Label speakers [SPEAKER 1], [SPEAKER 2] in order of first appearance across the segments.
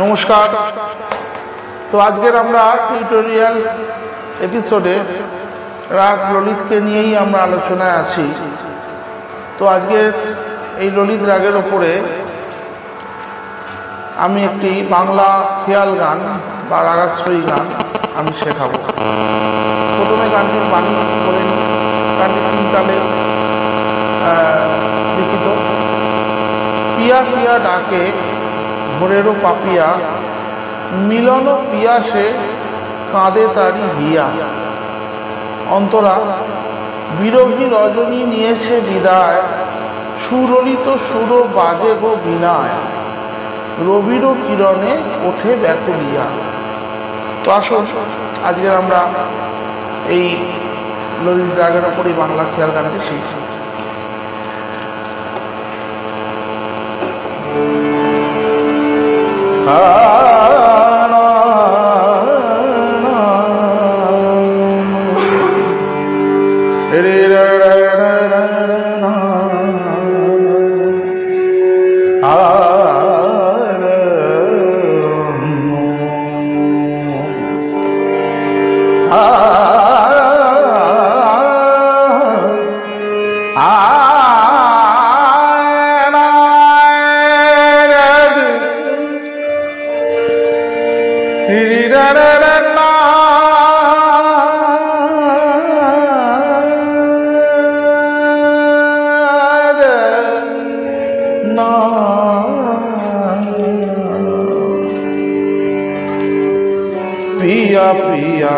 [SPEAKER 1] নমস্কার। তো আজকের আমরা টিউটোরিয়াল এপিসোডে রাগ ললিতকে নিয়েই আমরা আলোচনায় আছি। তো আজকের এই ললিত রাগের ওপরে আমি একটি বাংলা খেয়াল গান বা রাগাশ্রয়ী গান আমি শেখাবো। প্রথমে গানটির বাণী করে নিই। গানটি 3 তালে লিখিত। পিয়া পিয়া ডাকে ভোরেরও পাপিয়া, মিলন পিয়াসে কাঁদে তারি হিয়া। অন্তরা বিরোহী রজনী নিয়েছে বিদায়, সুরলিত সুর বাজে গো বিনায়, রবির কিরণে ওঠে ব্যাকুলিয়া। তো আসুন আজকে আমরা এই ললিত রাগের ওপরই বাংলা খেয়াল গানটি শিখি। पिया पिया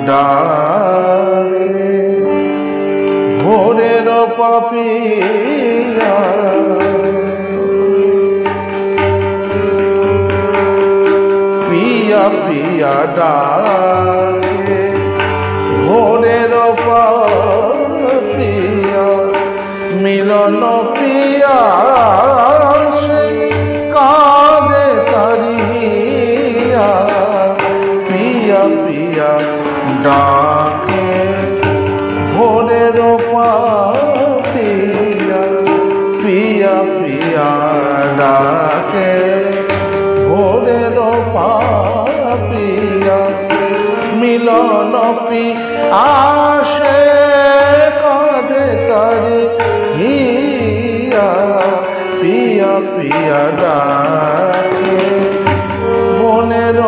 [SPEAKER 1] डाके भोरेर पापिया, पिया पिया डाके भोरेर पापिया, मिलन पिया काँदे तारिया। पिया पिया डाके भोरेर पापिया, पिया पिया डाके भोरेर पापिया, मिलन पियासे काँदे तारी हिया। पिया पिया डाके भोरेर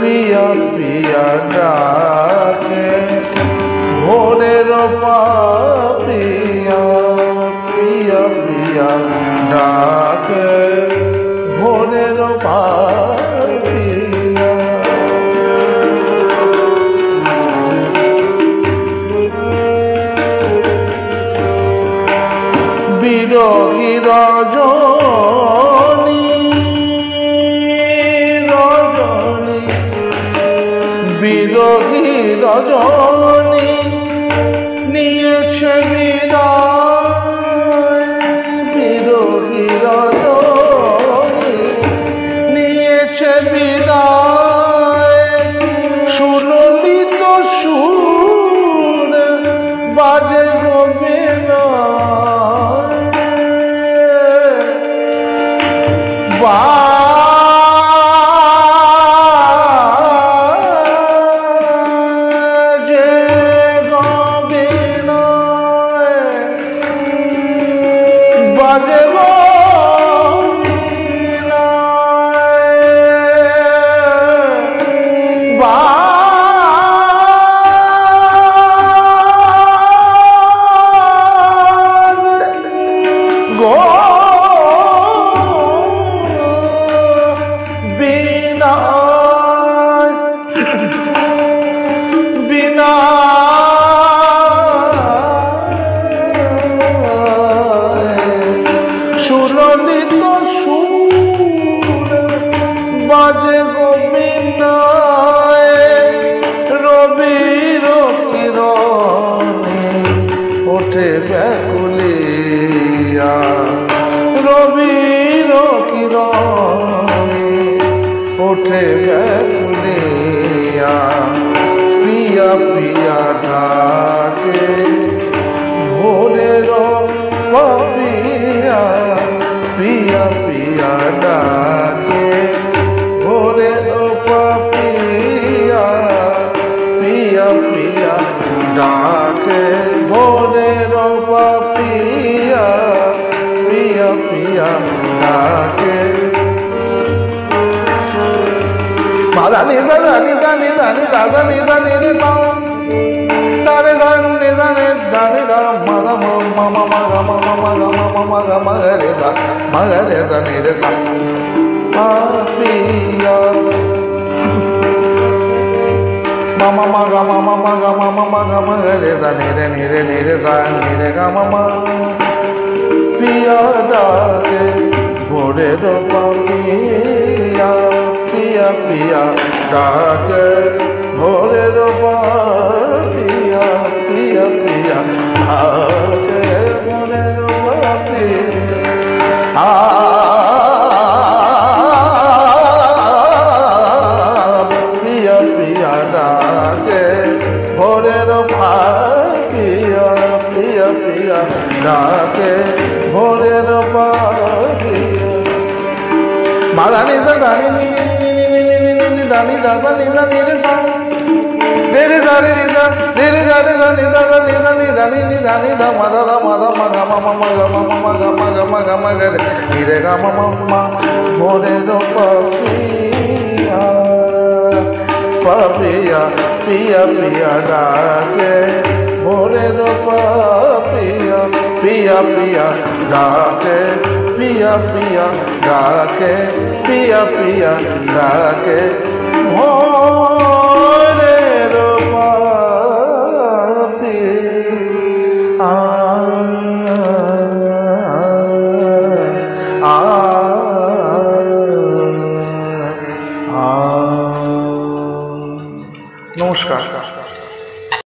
[SPEAKER 1] पिया पिया डाके भोरेर पापिया, पिया पिया डाके भोरेर पापिया। বিরোহী রজনী রজনী, বিরোহী রজনী নিয়েছে বিদায়, বিরোহী রজনী নিয়েছে বিদায়, সুললিত সুর বাজে গো বিনায়। বাজে গো বিনায়, বাজে গো বিনায়, গো বিনায়, ওঠে ব্যাকুলিয়া প্রিয়া প্রিয়া ডাকে ভোরের পাপিয়া প্রিয়া প্রিয়া ডাকে ভোরের পাপিয়া প্রিয়া প্রিয়া ডাকে ভোরের পাপিয়া প্রিয়া প্রিয়া ডাকে মাদা নিজা নিজা নিজা নিজা নিজা নিজা সারে গান নিজা নিজা নিজা মাদা মামা মাগা মামা মাগা মামা মাগা মাগরে সা মাগরে সা নিরে সা প্রিয়া মামা মাগা মামা মাগা মামা মাগা মাগরে সা নিরে নিরে নিরে সা নিরে গা মামা প্রিয়া ডাকে ভোরের পাপিয়া প্রিয়া প্রিয়া ডাকে ভোরের পাপিয়া প্রিয়া প্রিয়া ডাকে ভোরের পাপিয়া প্রিয়া প্রিয়া ডাকে ভোরের পাপিয়া প্রিয়া প্রিয়া ডাকে ভোরের পাপিয়া মাদা নিজা জানি দানি দাদা নিজা নিরে সা রে জানি নিজা রে জানি নিজা নিজা নিজা নিজা নিজা মাদা দা মাদা মাগা মামা মাগা মামা মাগা মাগা মাগা মাগা নিরে গা মামা মা ভোরের পাপিয়া পাপিয়া প্রিয়া প্রিয়া ডাকে ভোরের পাপিয়া প্রিয়া প্রিয়া ডাকে প্রিয়া প্রিয়া ডাকে প্রিয়া প্রিয়া ডাকে